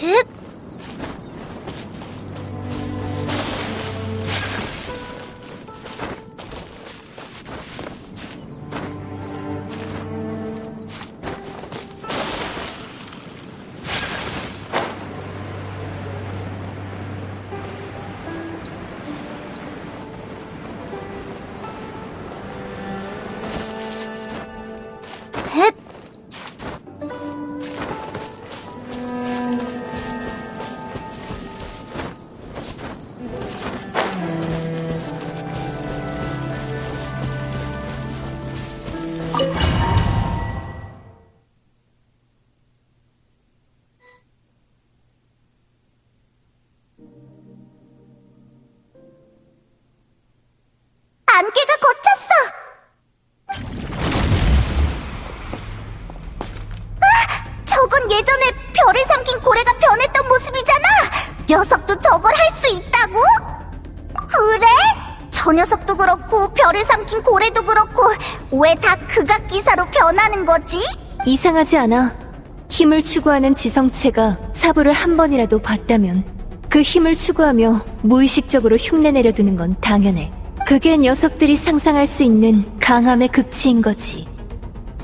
흑! 흑! 안개가 걷혔어! 저건 예전에 별을 삼킨 고래가 변했던 모습이잖아! 녀석도 저걸 할 수 있다고? 그래? 저 녀석도 그렇고 별을 삼킨 고래도 그렇고 왜 다 극악기사로 변하는 거지? 이상하지 않아. 힘을 추구하는 지성체가 사부를 한 번이라도 봤다면 그 힘을 추구하며 무의식적으로 흉내 내려두는 건 당연해. 그게 녀석들이 상상할 수 있는 강함의 극치인 거지.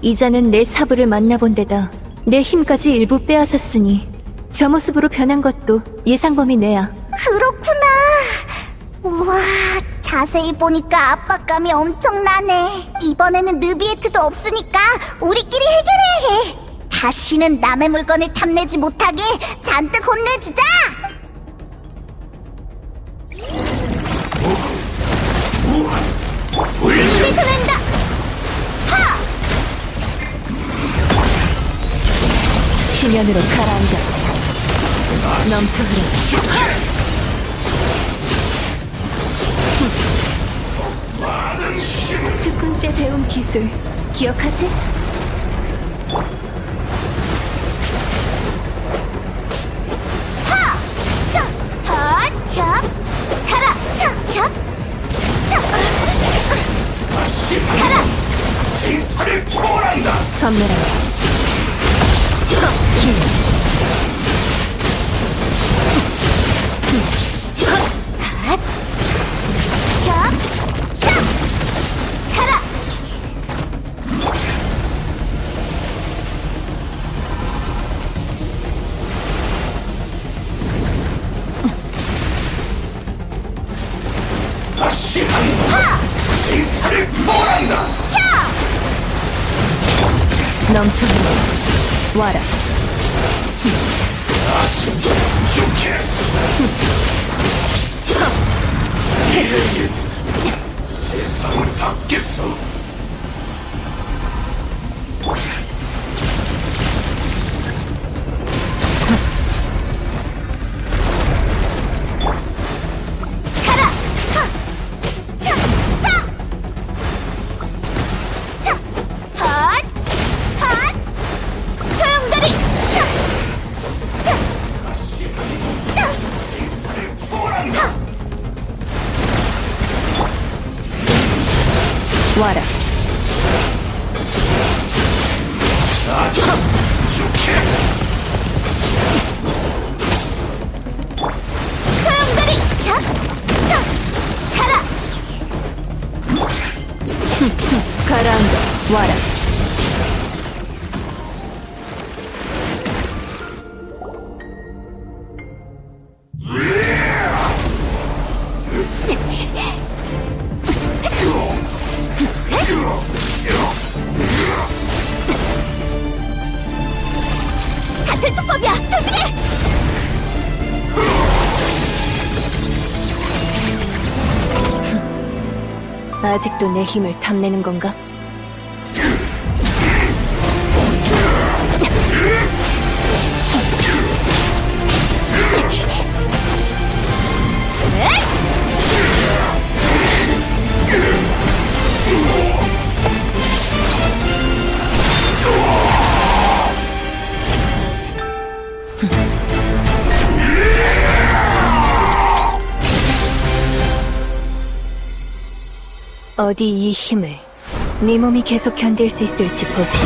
이자는 내 사부를 만나본 데다 내 힘까지 일부 빼앗았으니 저 모습으로 변한 것도 예상 범위 내야. 그렇구나. 우와, 자세히 보니까 압박감이 엄청나네. 이번에는 느비에트도 없으니까 우리끼리 해결해야 해. 다시는 남의 물건을 탐내지 못하게 잔뜩 혼내주자. 시선한다. 하! 심연으로 가라앉아. 넘쳐 흐르. 특훈 때 배운 기술 기억하지? 하! 차! 하! 차! 가라! 차! 차! 차! 가라! 생사를 초월한다. 선멸한다. 힘. 핫! 차! 차! 가라! 다시 한번 생사를 초월한다. 넘쳐 흐르. 와라. 아침도 부족해. 세상을 바뀌었어. 가라! 하! 차! 차! 차! 핫! 핫! 소용돌이! 차! 차! 차! 생사를 초월한다. 와라. 아침 부족해. 소용돌이! 차! 차! 가라! 가라앉아. 와라. 같은 수법이야! 조심해! 아직도 내 힘을 탐내는 건가? 어디 이 힘을 네 몸이 계속 견딜 수 있을지 보지.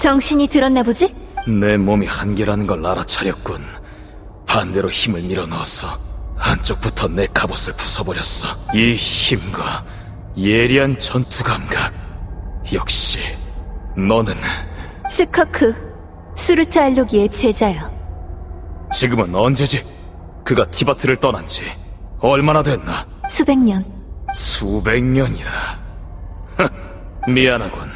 정신이 들었나 보지? 내 몸이 한계라는 걸 알아차렸군. 반대로 힘을 밀어넣어서 한쪽부터 내 갑옷을 부숴버렸어. 이 힘과 예리한 전투 감각. 역시 너는 스커크, 수르트 알로기의 제자야. 지금은 언제지? 그가 티바트를 떠난 지 얼마나 됐나? 수백 년. 수백 년이라. 미안하군.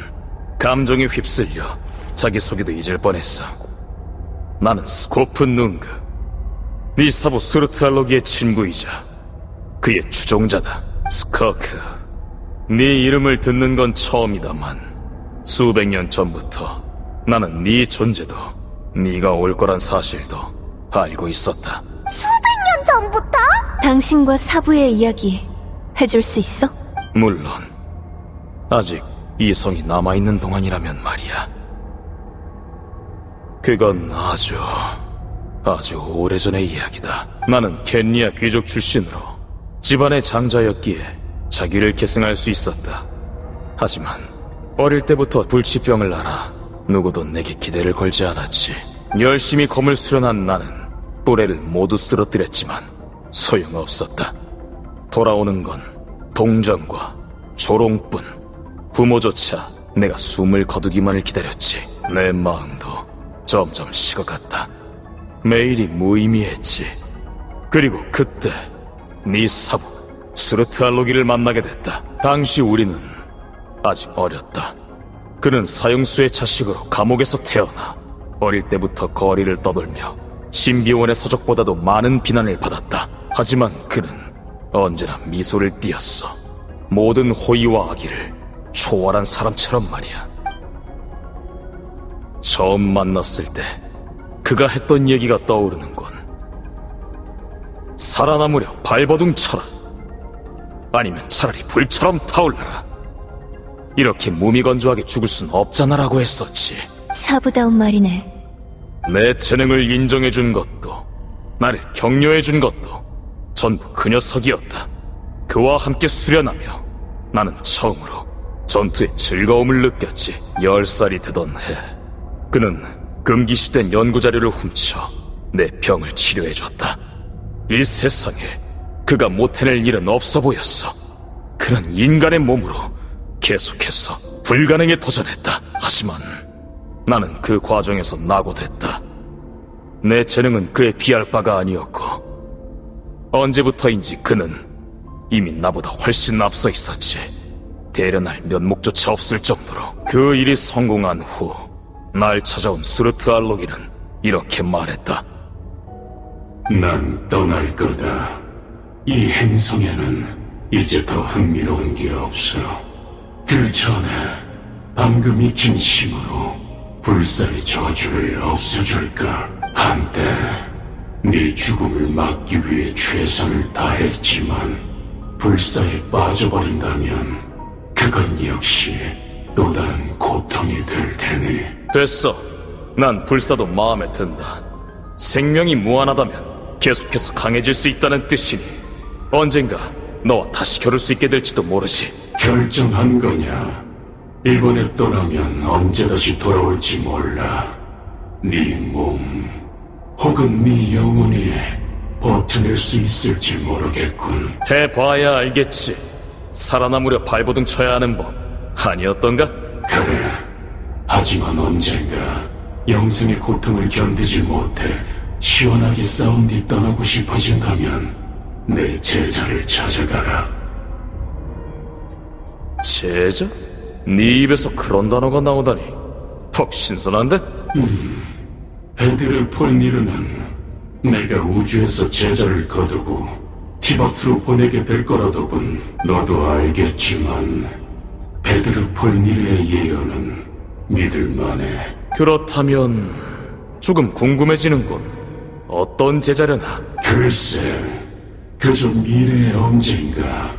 감정에 휩쓸려 자기소개도 잊을 뻔했어. 나는 스코프 눅그, 네 사부 수르트 알로기의 친구이자 그의 추종자다. 스커크, 네 이름을 듣는 건 처음이다만 수백 년 전부터 나는 네 존재도 네가 올 거란 사실도 알고 있었다. 수백 년 전부터? 당신과 사부의 이야기 해줄 수 있어? 물론 아직 이성이 남아있는 동안이라면 말이야. 그건 아주 오래전의 이야기다. 나는 켄리아 귀족 출신으로 집안의 장자였기에 자기를 계승할 수 있었다. 하지만 어릴 때부터 불치병을 앓아 누구도 내게 기대를 걸지 않았지. 열심히 검을 수련한 나는 또래를 모두 쓰러뜨렸지만 소용없었다. 돌아오는 건 동정과 조롱뿐. 부모조차 내가 숨을 거두기만을 기다렸지. 내 마음도 점점 식어갔다. 매일이 무의미했지. 그리고 그때 네 사부 수르트 알로기를 만나게 됐다. 당시 우리는 아직 어렸다. 그는 사형수의 자식으로 감옥에서 태어나 어릴 때부터 거리를 떠돌며 신비원의 서적보다도 많은 비난을 받았다. 하지만 그는 언제나 미소를 띄었어. 모든 호의와 악의를 초월한 사람처럼 말이야. 처음 만났을 때 그가 했던 얘기가 떠오르는군. 살아남으려 발버둥 쳐라. 아니면 차라리 불처럼 타올라라. 이렇게 무미건조하게 죽을 순 없잖아라고 했었지. 사부다운 말이네. 내 재능을 인정해준 것도 나를 격려해준 것도 전부 그 녀석이었다. 그와 함께 수련하며 나는 처음으로 전투의 즐거움을 느꼈지. 10살이 되던 해 그는 금기시된 연구자료를 훔쳐 내 병을 치료해줬다. 이 세상에 그가 못해낼 일은 없어 보였어. 그는 인간의 몸으로 계속해서 불가능에 도전했다. 하지만 나는 그 과정에서 낙오됐다. 내 재능은 그에 비할 바가 아니었고 언제부터인지 그는 이미 나보다 훨씬 앞서 있었지. 대련할 면목조차 없을 정도로. 그 일이 성공한 후 날 찾아온 수르트 알로기는 이렇게 말했다. 난 떠날 거다. 이 행성에는 이제 더 흥미로운 게 없어. 그 전에 방금 익힌 힘으로 불사의 저주를 없애줄까? 한때 네 죽음을 막기 위해 최선을 다했지만 불사에 빠져버린다면 그건 역시 또 다른 고통이 될 테니. 됐어. 난 불사도 마음에 든다. 생명이 무한하다면 계속해서 강해질 수 있다는 뜻이니 언젠가 너와 다시 겨룰 수 있게 될지도 모르지. 결정한 거냐? 이번에 떠나면 언제 다시 돌아올지 몰라. 네 몸 혹은 네 영혼이 버텨낼 수 있을지 모르겠군. 해봐야 알겠지. 살아남으려 발버둥 쳐야 하는 법 아니었던가? 그래. 하지만 언젠가 영생의 고통을 견디지 못해 시원하게 싸운 뒤 떠나고 싶어진다면 내 제자를 찾아가라. 제자? 네 입에서 그런 단어가 나오다니 퍽 신선한데? 베드르 폴니르는 내가 우주에서 제자를 거두고 티바트로 보내게 될 거라더군. 너도 알겠지만 베드르폴니르의 예언은 믿을만해. 그렇다면 조금 궁금해지는군. 어떤 제자려나? 글쎄, 그저 미래의 언젠가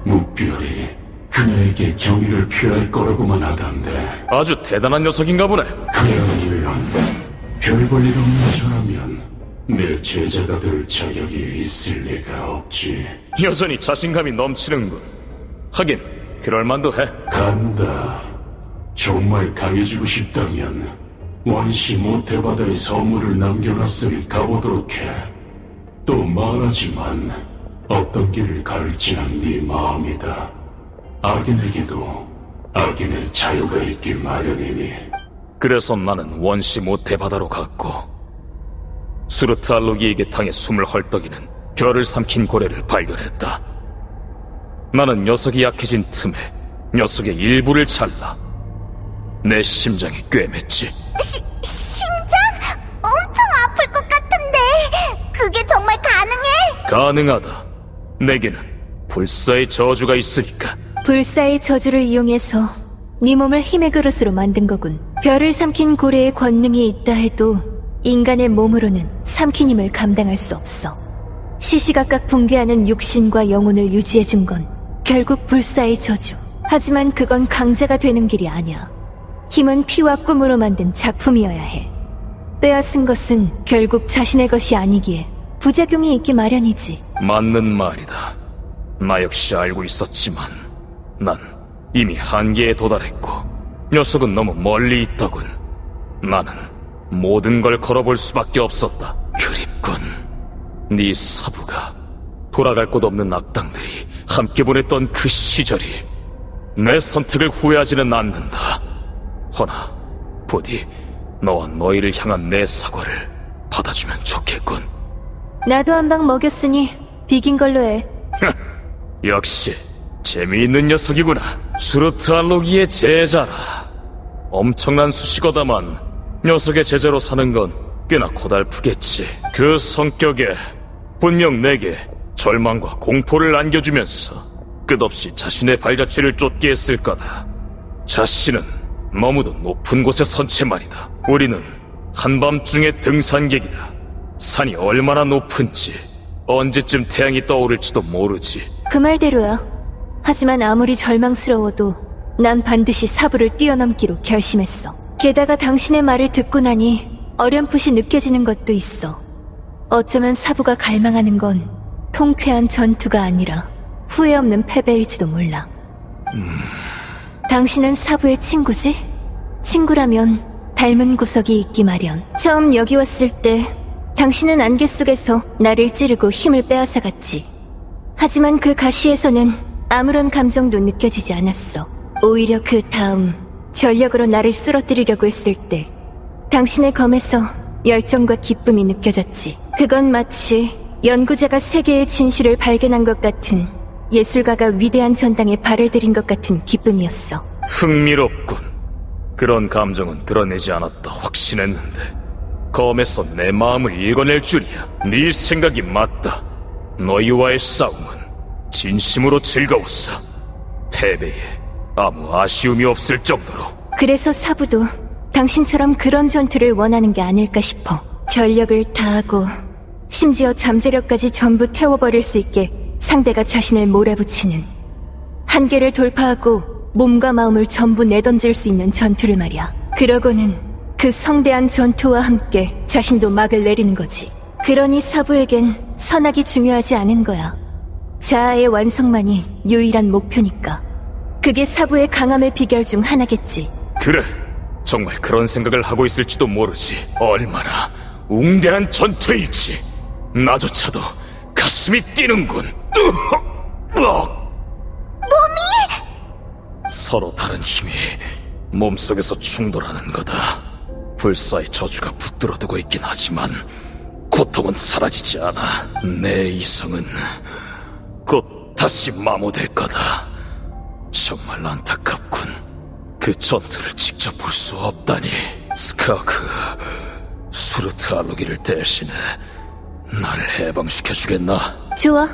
묵별이 그녀에게 경의를 표할 거라고만 하던데. 아주 대단한 녀석인가 보네. 그야 물론 별 볼 일 없는 저라면 내 제자가 될 자격이 있을 리가 없지. 여전히 자신감이 넘치는군. 하긴 그럴만도 해. 간다. 정말 강해지고 싶다면 원시 모태바다의 선물을 남겨놨으니 가보도록 해. 또 말하지만 어떤 길을 갈지는 네 마음이다. 악인에게도 악인의 자유가 있길 마련이니. 그래서 나는 원시 모태 바다로 갔고 수르트 알로기에게 당해 숨을 헐떡이는 별을 삼킨 고래를 발견했다. 나는 녀석이 약해진 틈에 녀석의 일부를 잘라 내 심장이 꿰맸지. 심장? 엄청 아플 것 같은데 그게 정말 가능해? 가능하다. 내게는 불사의 저주가 있으니까. 불사의 저주를 이용해서 네 몸을 힘의 그릇으로 만든 거군. 별을 삼킨 고래의 권능이 있다 해도 인간의 몸으로는 삼킨 힘을 감당할 수 없어. 시시각각 붕괴하는 육신과 영혼을 유지해준 건 결국 불사의 저주. 하지만 그건 강자가 되는 길이 아니야. 힘은 피와 꿈으로 만든 작품이어야 해. 빼앗은 것은 결국 자신의 것이 아니기에 부작용이 있기 마련이지. 맞는 말이다. 나 역시 알고 있었지만 난 이미 한계에 도달했고 녀석은 너무 멀리 있더군. 나는 모든 걸 걸어볼 수밖에 없었다. 그립군. 네 사부가 돌아갈 곳 없는 악당들이 함께 보냈던 그 시절이. 내 선택을 후회하지는 않는다. 허나 부디 너와 너희를 향한 내 사과를 받아주면 좋겠군. 나도 한 방 먹였으니 비긴 걸로 해. 역시 재미있는 녀석이구나. 수르트 알로기의 제자라. 엄청난 수식어다만 녀석의 제자로 사는 건 꽤나 고달프겠지. 그 성격에 분명 내게 절망과 공포를 안겨주면서 끝없이 자신의 발자취를 쫓게 했을 거다. 자신은 너무도 높은 곳에 선 채 말이다. 우리는 한밤중의 등산객이다. 산이 얼마나 높은지 언제쯤 태양이 떠오를지도 모르지. 그 말대로야. 하지만 아무리 절망스러워도 난 반드시 사부를 뛰어넘기로 결심했어. 게다가 당신의 말을 듣고 나니 어렴풋이 느껴지는 것도 있어. 어쩌면 사부가 갈망하는 건 통쾌한 전투가 아니라 후회 없는 패배일지도 몰라. 당신은 사부의 친구지? 친구라면 닮은 구석이 있기 마련. 처음 여기 왔을 때 당신은 안개 속에서 나를 찌르고 힘을 빼앗아갔지. 하지만 그 가시에서는 아무런 감정도 느껴지지 않았어. 오히려 그 다음 전력으로 나를 쓰러뜨리려고 했을 때 당신의 검에서 열정과 기쁨이 느껴졌지. 그건 마치 연구자가 세계의 진실을 발견한 것 같은, 예술가가 위대한 전당에 발을 들인 것 같은 기쁨이었어. 흥미롭군. 그런 감정은 드러내지 않았다 확신했는데 검에서 내 마음을 읽어낼 줄이야. 네 생각이 맞다. 너희와의 싸움은 진심으로 즐거웠어. 패배에 아무 아쉬움이 없을 정도로. 그래서 사부도 당신처럼 그런 전투를 원하는 게 아닐까 싶어. 전력을 다하고 심지어 잠재력까지 전부 태워버릴 수 있게 상대가 자신을 몰아붙이는, 한계를 돌파하고 몸과 마음을 전부 내던질 수 있는 전투를 말이야. 그러고는 그 성대한 전투와 함께 자신도 막을 내리는 거지. 그러니 사부에겐 선악이 중요하지 않은 거야. 자아의 완성만이 유일한 목표니까. 그게 사부의 강함의 비결 중 하나겠지. 그래, 정말 그런 생각을 하고 있을지도 모르지. 얼마나 웅대한 전투일지 나조차도 가슴이 뛰는군. 서로 다른 힘이 몸속에서 충돌하는 거다. 불사의 저주가 붙들어두고 있긴 하지만 고통은 사라지지 않아. 내 이성은 곧 다시 마모될 거다. 정말 안타깝군. 그 전투를 직접 볼 수 없다니. 스카크, 수르트 알로기를 대신해 나를 해방시켜주겠나? 좋아.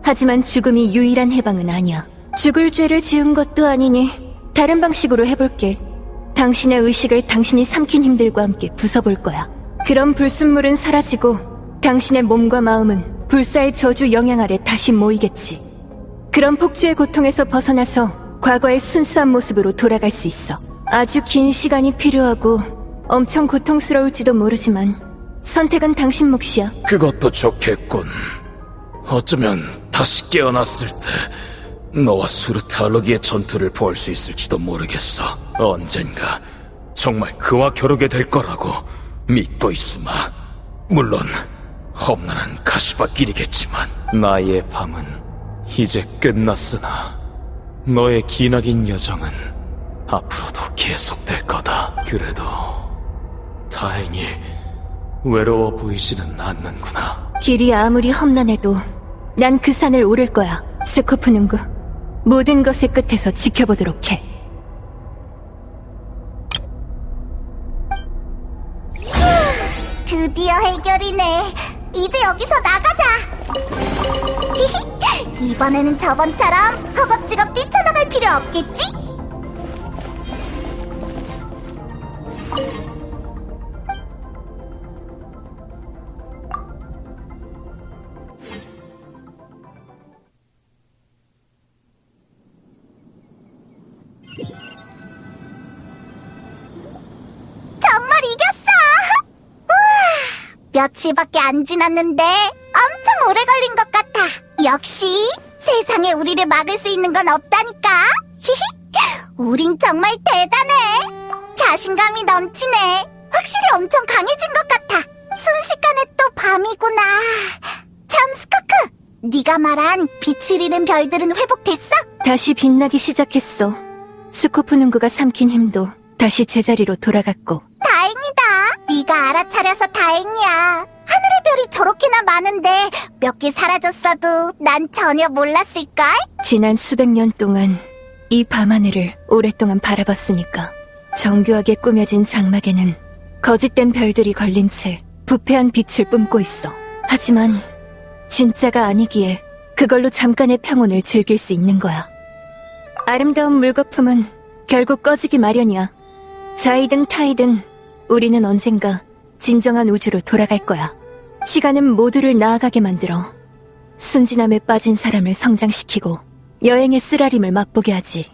하지만 죽음이 유일한 해방은 아니야. 죽을 죄를 지은 것도 아니니 다른 방식으로 해볼게. 당신의 의식을 당신이 삼킨 힘들과 함께 부숴볼 거야. 그럼 불순물은 사라지고 당신의 몸과 마음은 불사의 저주 영향 아래 다시 모이겠지. 그럼 폭주의 고통에서 벗어나서 과거의 순수한 모습으로 돌아갈 수 있어. 아주 긴 시간이 필요하고 엄청 고통스러울지도 모르지만 선택은 당신 몫이야. 그것도 좋겠군. 어쩌면 다시 깨어났을 때 너와 수르타르기의 전투를 볼 수 있을지도 모르겠어. 언젠가 정말 그와 겨루게 될 거라고 믿고 있으마. 물론 험난한 가시밭길이겠지만 나의 밤은 이제 끝났으나 너의 기나긴 여정은 앞으로도 계속될 거다. 그래도 다행히 외로워 보이지는 않는구나. 길이 아무리 험난해도 난 그 산을 오를 거야. 스코프는구, 모든 것의 끝에서 지켜보도록 해. 드디어 해결이네. 이제 여기서 나가자. 이번에는 저번처럼 허겁지겁 뛰쳐나갈 필요 없겠지? 정말 이겼어! 우와, 며칠밖에 안 지났는데 엄청 오래 걸린 것 같아. 역시 세상에 우리를 막을 수 있는 건 없다니까. 우린 정말 대단해. 자신감이 넘치네. 확실히 엄청 강해진 것 같아. 순식간에 또 밤이구나. 참, 스코크, 네가 말한 빛을 잃은 별들은 회복됐어? 다시 빛나기 시작했어. 스코프는구가 삼킨 힘도 다시 제자리로 돌아갔고. 다행이다. 네가 알아차려서 다행이야. 하늘의 별이 저렇게나 많은데 몇 개 사라졌어도 난 전혀 몰랐을걸? 지난 수백 년 동안 이 밤하늘을 오랫동안 바라봤으니까. 정교하게 꾸며진 장막에는 거짓된 별들이 걸린 채 부패한 빛을 뿜고 있어. 하지만 진짜가 아니기에 그걸로 잠깐의 평온을 즐길 수 있는 거야. 아름다운 물거품은 결국 꺼지기 마련이야. 자이든 타이든 우리는 언젠가 진정한 우주로 돌아갈 거야. 시간은 모두를 나아가게 만들어 순진함에 빠진 사람을 성장시키고 여행의 쓰라림을 맛보게 하지.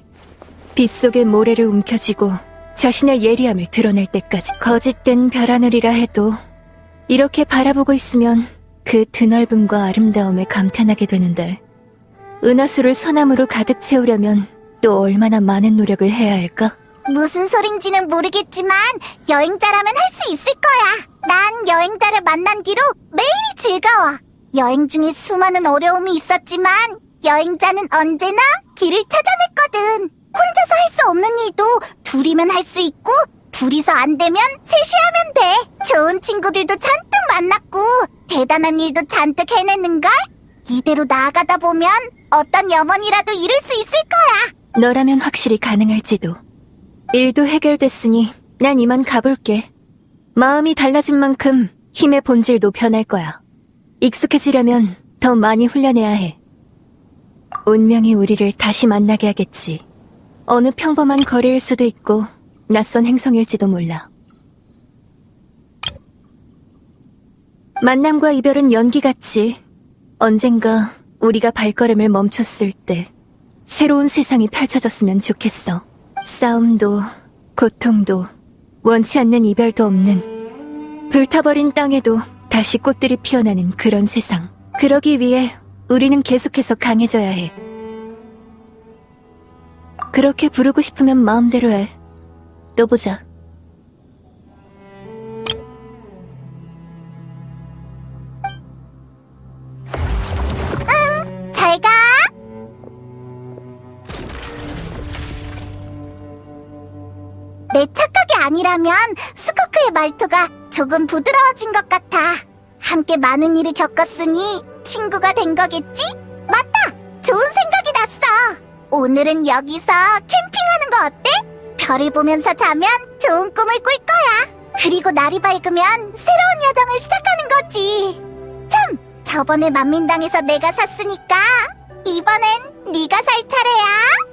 빛 속의 모래를 움켜쥐고 자신의 예리함을 드러낼 때까지. 거짓된 별하늘이라 해도 이렇게 바라보고 있으면 그 드넓음과 아름다움에 감탄하게 되는데, 은하수를 선함으로 가득 채우려면 또 얼마나 많은 노력을 해야 할까? 무슨 소린지는 모르겠지만 여행자라면 할 수 있을 거야. 난 여행자를 만난 뒤로 매일이 즐거워. 여행 중에 수많은 어려움이 있었지만 여행자는 언제나 길을 찾아냈거든. 혼자서 할 수 없는 일도 둘이면 할 수 있고, 둘이서 안 되면 셋이 하면 돼. 좋은 친구들도 잔뜩 만났고 대단한 일도 잔뜩 해내는걸. 이대로 나아가다 보면 어떤 염원이라도 이룰 수 있을 거야. 너라면 확실히 가능할지도. 일도 해결됐으니 난 이만 가볼게. 마음이 달라진 만큼 힘의 본질도 변할 거야. 익숙해지려면 더 많이 훈련해야 해. 운명이 우리를 다시 만나게 하겠지. 어느 평범한 거리일 수도 있고 낯선 행성일지도 몰라. 만남과 이별은 연기같이 언젠가 우리가 발걸음을 멈췄을 때 새로운 세상이 펼쳐졌으면 좋겠어. 싸움도 고통도 원치 않는 이별도 없는, 불타버린 땅에도 다시 꽃들이 피어나는 그런 세상. 그러기 위해 우리는 계속해서 강해져야 해. 그렇게 부르고 싶으면 마음대로 해. 또 보자. 잘 가. 내 착각이 아니라면 스코크의 말투가 조금 부드러워진 것 같아. 함께 많은 일을 겪었으니 친구가 된 거겠지? 맞다! 좋은 생각이 났어. 오늘은 여기서 캠핑하는 거 어때? 별을 보면서 자면 좋은 꿈을 꿀 거야. 그리고 날이 밝으면 새로운 여정을 시작하는 거지. 참! 저번에 만민당에서 내가 샀으니까 이번엔 네가 살 차례야.